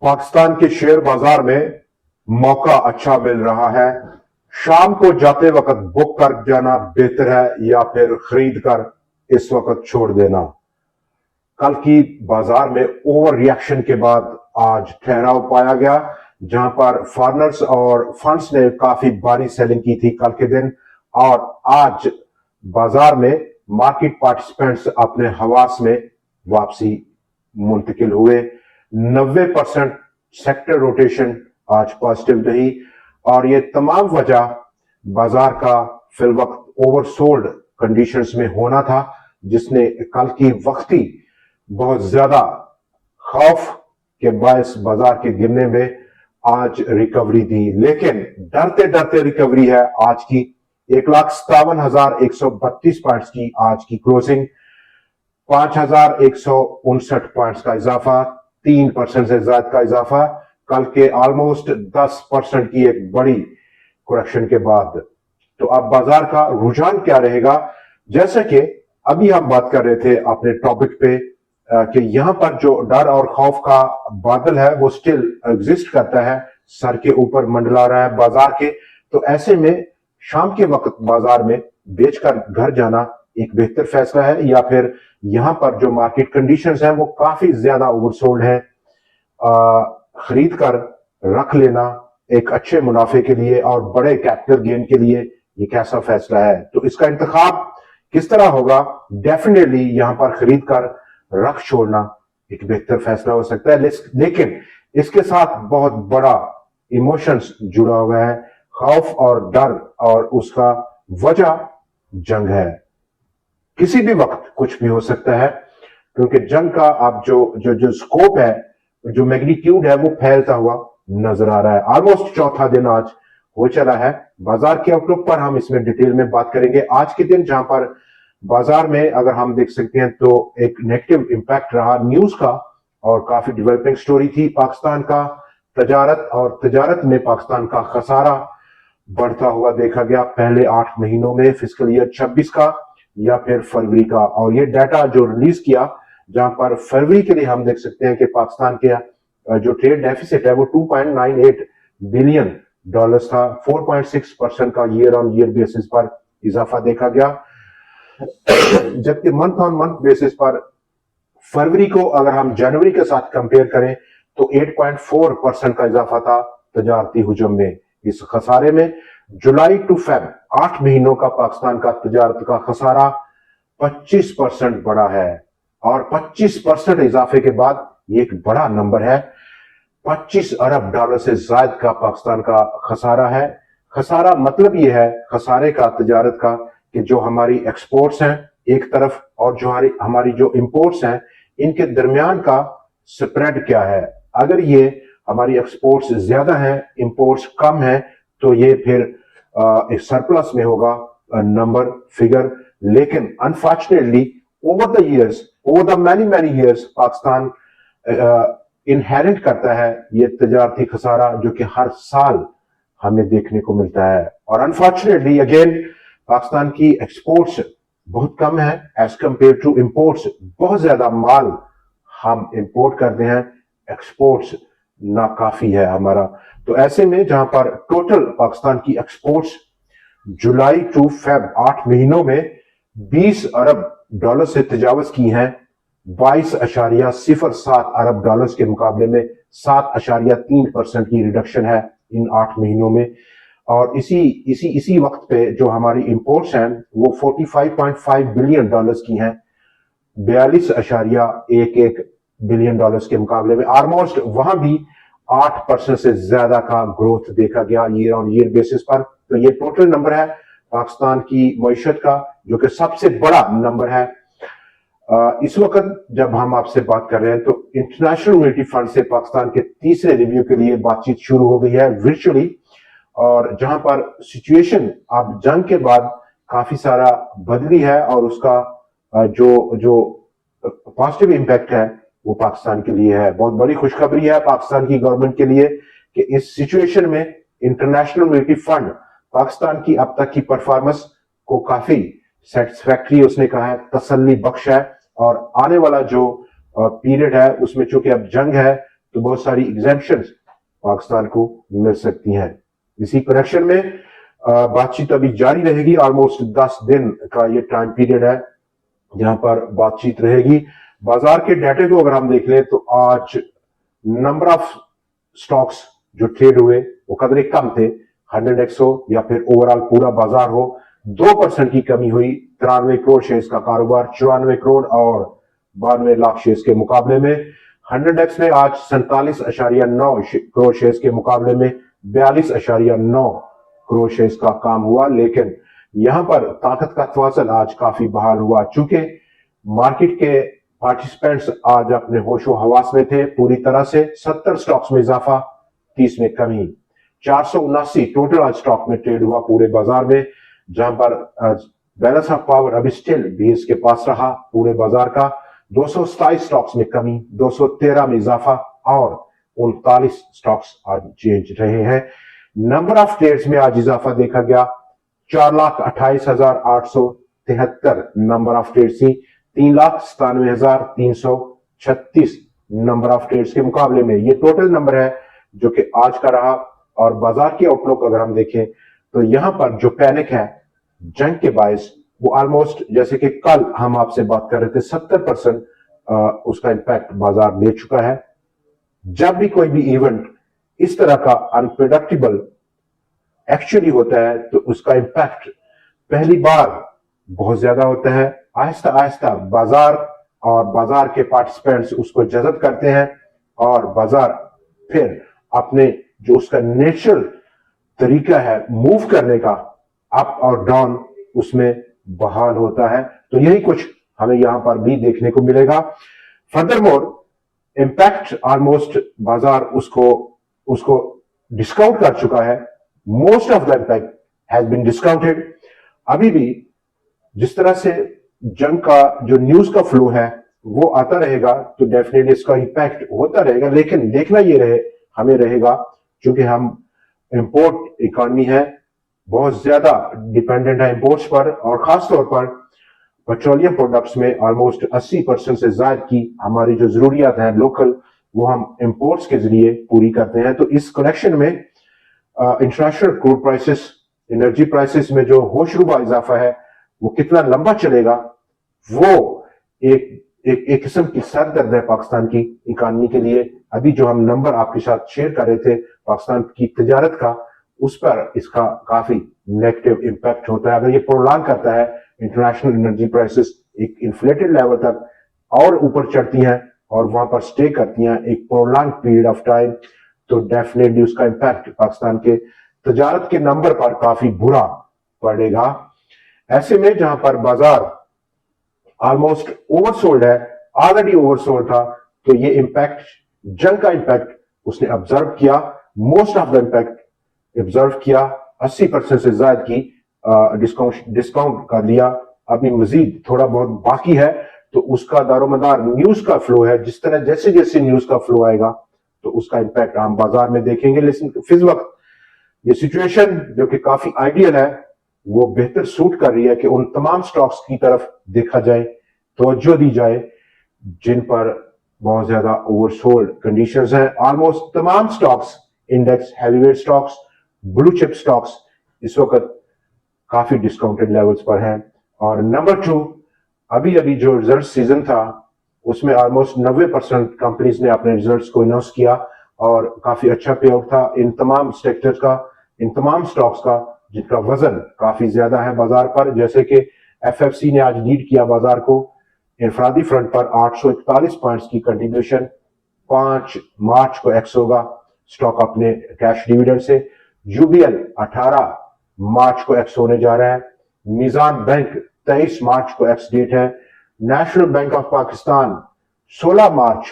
पाकिस्तान के शेयर बाजार में मौका अच्छा मिल रहा है। शाम को जाते वक्त बुक कर जाना बेहतर है या फिर खरीद कर इस वक्त छोड़ देना। कल की बाजार में ओवर रिएक्शन के बाद आज ठहराव पाया गया, जहां पर फॉरेनर्स और फंड्स ने काफी भारी सेलिंग की थी कल के दिन, और आज बाजार में मार्केट पार्टिसिपेंट्स अपने हवास में वापसी मुंतकिल हुए। 90% सेक्टर रोटेशन आज पॉजिटिव रही, और ये तमाम वजह बाजार का फिल वक्त ओवरसोल्ड कंडीशंस में होना था, जिसने कल की वक्ती बहुत ज्यादा खौफ के बायस बाजार के गिरने में आज रिकवरी दी। लेकिन डरते डरते रिकवरी है आज की। 1,57,132 पॉइंट्स की आज की क्लोजिंग, 5,159 पॉइंट्स का इजाफा, 3% से ज्यादा का इजाफा कल के ऑलमोस्ट 10% की एक बड़ी करेक्शन के बाद। तो अब बाजार का रुझान क्या रहेगा? जैसे कि अभी हम बात कर रहे थे अपने टॉपिक पे कि यहां पर जो डर और खौफ का बादल है वो स्टिल एग्जिस्ट करता है, सर के ऊपर मंडला रहा है बाजार के। तो ऐसे में शाम के वक्त बाजार में बेचकर घर जाना एक बेहतर फैसला है, या फिर यहां पर जो मार्केट कंडीशंस हैं वो काफी ज्यादा ओवरसोल्ड है, खरीद कर रख लेना एक अच्छे मुनाफे के लिए और बड़े कैपिटल गेन के लिए ये कैसा फैसला है? तो इसका इंतखाब किस तरह होगा? डेफिनेटली यहां पर खरीद कर रख छोड़ना एक बेहतर फैसला हो सकता है, लेकिन इसके साथ बहुत बड़ा इमोशंस जुड़ा हुआ है, खौफ और डर, और उसका वजह जंग है। किसी भी वक्त कुछ भी हो सकता है, क्योंकि जंग का अब जो स्कोप है, जो मैग्नीट्यूड है, वो फैलता हुआ नजर आ रहा है। ऑलमोस्ट चौथा दिन आज हो चला है। बाजार के आउटलुक पर हम इसमें डिटेल में बात करेंगे। आज के दिन जहां पर बाजार में अगर हम देख सकते हैं तो एक नेगेटिव इंपैक्ट रहा न्यूज का, और काफी डेवलपिंग स्टोरी थी पाकिस्तान का तजारत, और तजारत में पाकिस्तान का खसारा बढ़ता हुआ देखा गया पहले 8 महीनों में, फिस्कल ईयर 26 का या फिर फरवरी का। और ये डाटा जो रिलीज किया, जहां पर फरवरी के लिए हम देख सकते हैं कि पाकिस्तान के जो ट्रेड डेफिसिट है वो 2.98 बिलियन डॉलर्स था, 4.6% का ईयर ऑन ईयर बेसिस पर इजाफा देखा गया। जबकि मंथ ऑन मंथ बेसिस पर फरवरी को अगर हम जनवरी के साथ कंपेयर करें तो 8.4% का इजाफा था तजारती हुजूम में। इस खसारे में जुलाई टू फेब 8 महीनों का पाकिस्तान का तजारत का खसारा 25% बढ़ा है, और 25% इजाफे के बाद ये एक बड़ा नंबर है। 25 अरब डॉलर से ज्यादा का पाकिस्तान का खसारा है। खसारा मतलब ये है खसारे का तजारत का कि जो हमारी एक्सपोर्ट्स हैं एक तरफ, और जो हमारी जो इंपोर्ट्स हैं, इनके दरमियान का स्प्रेड क्या है। अगर ये हमारी एक्सपोर्ट्स ज्यादा हैं, इंपोर्ट्स कम है, तो ये फिर एक सरप्लस में होगा नंबर फिगर। लेकिन unfortunately over the years, over the many years, Pakistan inherit करता है ये तजारती खसारा, जो कि हर साल हमें देखने को मिलता है। और अनफॉर्चुनेटली अगेन पाकिस्तान की एक्सपोर्ट्स बहुत कम है एज कंपेयर टू इंपोर्ट्स। बहुत ज्यादा माल हम इंपोर्ट करते हैं, एक्सपोर्ट्स नाकाफी है हमारा। तो ऐसे में जहां पर टोटल पाकिस्तान की एक्सपोर्ट्स जुलाई टू फेब 8 महीनों में 20 अरब डॉलर से तजावज की हैं, 22.07 अरब डॉलर्स के मुकाबले में 7.3% की रिडक्शन है इन 8 महीनों में। और इसी वक्त पे जो हमारी इंपोर्ट्स हैं वो 45.5 बिलियन डॉलर्स की हैं, 42.11 बिलियन डॉलर्स के मुकाबले में। ऑलमोस्ट वहां भी 8% से ज्यादा का ग्रोथ देखा गया ईयर ऑन ईयर बेसिस पर। तो ये टोटल नंबर है पाकिस्तान की मईशत का, जो कि सबसे बड़ा नंबर है। इस वक्त जब हम आपसे बात कर रहे हैं तो इंटरनेशनल मॉनेटरी फंड से पाकिस्तान के तीसरे रिव्यू के लिए बातचीत शुरू हो गई है वर्चुअली, और जहां पर सिचुएशन अब जंग के बाद काफी सारा बदली है, और उसका जो पॉजिटिव इंपैक्ट है वो पाकिस्तान के लिए है। बहुत बड़ी खुशखबरी है पाकिस्तान की गवर्नमेंट के लिए कि इस सिचुएशन में इंटरनेशनल मॉनेटरी फंड पाकिस्तान की अब तक की परफॉर्मेंस को काफी सेटिस्फैक्टरी उसने कहा है, तसल्ली बख्श है। और आने वाला जो पीरियड है उसमें चूंकि अब जंग है तो बहुत सारी एग्जेम्पशंस पाकिस्तान को मिल सकती हैं। इसी कनेक्शन में बातचीत अभी जारी रहेगी। ऑलमोस्ट 10 दिन का ये टाइम पीरियड है जहां पर बातचीत रहेगी। बाजार के डाटे को अगर हम देख लें तो आज नंबर ऑफ स्टॉक्स जो ट्रेड हुए वो कदरे कम थे। 100x हो या फिर ओवरऑल पूरा बाजार हो, 2% की कमी हुई। 93 करोड़ शेयर्स का कारोबार 94 करोड़ और 92 लाख शेयर्स के मुकाबले में। 100x ने आज 47.9 करोड़ शेयर्स के मुकाबले में 42.9 करोड़ शेयर्स का काम हुआ। लेकिन यहां पर ताकत का तवाज़ुन आज काफी बहाल हुआ, चूंकि मार्केट के पार्टिसिपेंट्स आज अपने होशो हवास में थे पूरी तरह से। 70 स्टॉक्स में इजाफा, 30 में कमी। 479 टोटल आज स्टॉक में ट्रेड हुआ पूरे बाजार में, जहां पर बैलेंस ऑफ पावर अभी स्टिल बीएस के पास रहा पूरे बाजार का। 227 स्टॉक्स में कमी, 213 में इजाफा और 39 स्टॉक्स आज चेंज रहे हैं। नंबर ऑफ ट्रेड्स में आज इजाफा देखा गया। 4,28,873 नंबर ऑफ ट्रेड्स थी, 3,97,336 नंबर ऑफ ट्रेड्स के मुकाबले में। ये टोटल नंबर है जो कि आज का रहा। और बाजार की आउटलुक अगर हम देखें तो यहां पर जो पैनिक है जंग के बायस, वो ऑलमोस्ट जैसे कि कल हम आपसे बात कर रहे थे 70% उसका इंपैक्ट बाजार ले चुका है। जब भी कोई भी इवेंट इस तरह का अनप्रेडिक्टेबल एक्चुअली होता है तो उसका इंपैक्ट पहली बार बहुत ज्यादा होता है। आहिस्ता आहिस्ता बाजार और बाजार के पार्टिसिपेंट्स उसको जज़ब करते हैं और बाजार फिर अपने जो उसका नेचुरल तरीका है मूव करने का, अप और डाउन, उसमें बहाल होता है। तो यही कुछ हमें यहां पर भी देखने को मिलेगा। फर्दरमोर इंपैक्ट ऑलमोस्ट बाजार उसको डिस्काउंट कर चुका है। Most of the impact has been discounted. अभी भी जिस तरह से जंग का जो न्यूज का फ्लो है वो आता रहेगा तो डेफिनेटली इसका इंपैक्ट होता रहेगा। लेकिन देखना ये हमें रहेगा, क्योंकि हम इंपोर्ट इकॉनमी है, बहुत ज्यादा डिपेंडेंट है इंपोर्ट्स पर, और खासतौर पर पेट्रोलियम प्रोडक्ट्स में ऑलमोस्ट 80% से ज्यादा की हमारी जो जरूरियात है लोकल, वो हम इंपोर्ट्स के जरिए पूरी करते हैं। तो इस कनेक्शन में international crude prices, energy prices में जो होशरुबा इजाफा है वो कितना लंबा चलेगा, वो एक किस्म की सरदर्द है पाकिस्तान की इकॉनमी के लिए। अभी जो हम नंबर आपके साथ शेयर कर रहे थे पाकिस्तान की तिजारत का, उस पर इसका काफी नेगेटिव इंपैक्ट होता है। अगर ये प्रोलॉन्ग करता है, इंटरनेशनल एनर्जी प्राइसेस एक इन्फ्लेटेड लेवल तक और ऊपर चढ़ती हैं और वहां पर स्टे करती हैं एक प्रोलॉन्ग पीरियड ऑफ टाइम, तो डेफिनेटली उसका इंपैक्ट पाकिस्तान के तिजारत के नंबर पर काफी बुरा पड़ेगा। ऐसे में जहां पर बाजार ऑलमोस्ट ओवरसोल्ड है, ऑलरेडी ओवरसोल्ड था, तो ये इंपैक्ट, जंग का इंपैक्ट उसने ऑब्जर्व किया। Most of the impact observe किया। 80% से ज्यादा की डिस्काउंट कर दिया। अभी मजीद थोड़ा बहुत बाकी है, तो उसका दारोमदार न्यूज का फ्लो है। जिस तरह जैसे जैसे न्यूज का फ्लो आएगा तो उसका इंपैक्ट हम बाजार में देखेंगे। लेकिन फिर वक्त ये सिचुएशन जो कि काफी आइडियल है, वो बेहतर सूट कर रही है कि उन तमाम स्टॉक्स की तरफ देखा जाए, तवज्जो दी जाए जिन पर बहुत ज्यादा ओवरसोल्ड कंडीशंस हैं। ऑलमोस्ट तमाम stocks, index, heavyweight stocks, blue chip stocks इस वक्त काफी डिस्काउंटेड लेवल्स पर हैं। और नंबर 2, अभी जो रिजल्ट सीजन था उसमें ऑलमोस्ट 90% कंपनीज ने अपने रिजल्ट्स को अनाउंस किया और काफी अच्छा पे आउट था इन तमाम सेक्टर्स का, इन तमाम स्टॉक्स का जिनका वजन काफी ज्यादा है बाजार पर। जैसे कि एफएफसी ने आज लीड किया बाजार को इनफरादी फ्रंट पर 841 पॉइंट्स की कंट्रीब्यूशन। 5 मार्च को एक्स होगा स्टॉक अपने कैश डिविडेंड से। यूबीएल 18 मार्च को एक्स होने जा रहा है। निजाम बैंक 23 मार्च को एक्स डेट है। नेशनल बैंक ऑफ पाकिस्तान 16 मार्च,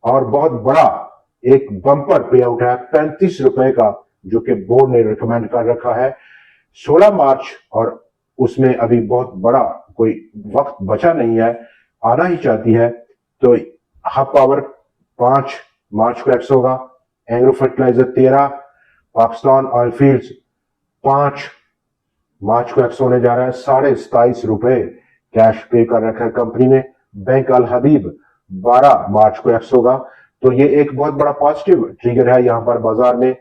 और बहुत बड़ा एक बम्पर पे आउट है 35 रुपए का, जो कि बोर्ड ने रिकमेंड कर रखा है 16 मार्च, और उसमें अभी बहुत बड़ा कोई वक्त बचा नहीं है, आना ही चाहती है। तो हब पावर 5 मार्च को एक्स होगा। Engro fertilizer 13, Pakistan oil fields 5 March को एक्स होने जा रहा है। 27.5 रुपए कैश पे कर रखा है कंपनी ने। बैंक अल हबीब 12 मार्च को एक्स होगा। تو یہ ایک بہت بڑا پازیٹیو ٹریگر ہے یہاں پر بازار میں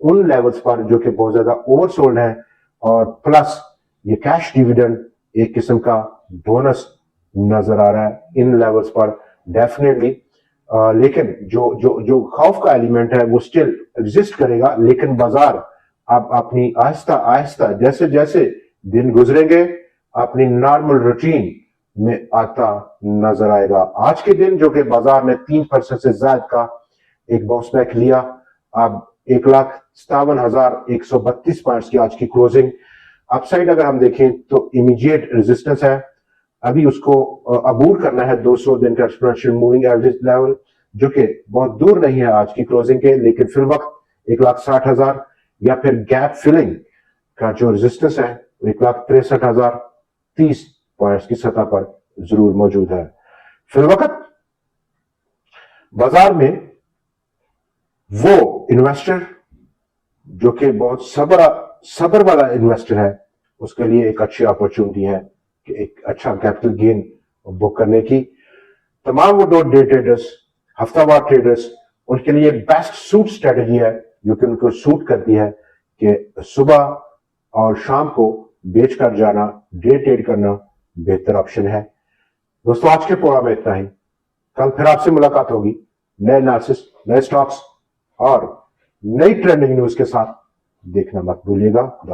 ان لیولز پر جو کہ بہت زیادہ اوور سولڈ ہیں، اور پلس یہ کیش ڈیویڈنڈ ایک قسم کا بونس نظر آ رہا ہے ان لیولز پر ڈیفینیٹلی. لیکن جو خوف کا ایلیمنٹ ہے وہ سٹل ایگزسٹ کرے گا، لیکن بازار اب اپنی آہستہ آہستہ جیسے جیسے دن گزریں گے اپنی نارمل روٹین میں آتا نظر آئے گا. آج کے دن جو کہ بازار نے 3% سے زائد کا ایک باؤنس بیک لیا، اب 1,57,132 پوائنٹس کی آج کی کلوزنگ. اپ سائڈ اگر ہم دیکھیں تو امیجیٹ ریزسٹنس ہے، ابھی اس کو عبور کرنا ہے 200 دن کا ایکسپوننشل موونگ ایوریج لیول جو کہ بہت دور نہیں ہے آج کی کلوزنگ کے، لیکن فی الوقت 1,60,000 یا پھر گیپ فلنگ کا جو ریزسٹنس ہے 1,63,030 پوائنٹس کی سطح پر ضرور موجود ہے. فی الوقت بازار میں وہ انویسٹر جو کہ بہت صبر والا انویسٹر ہے اس کے لیے ایک اچھی اپرچونٹی ہے کہ ایک اچھا کیپٹل گین بک کرنے کی. تمام وہ ڈے ٹریڈرز، ہفتہ وار ٹریڈرز، ان کے لیے بیسٹ سوٹ اسٹریٹجی ہے جو کہ ان کو سوٹ کرتی ہے کہ صبح اور شام کو بیچ کر جانا، ڈے ٹریڈ کرنا بہتر آپشن ہے. دوستو آج کے پروگرام میں اتنا ہی. کل پھر آپ سے ملاقات ہوگی نئے انالیسس، نئے سٹاکس اور نئی ٹرینڈنگ نیوز کے ساتھ. دیکھنا مت بھولیے گا. خدا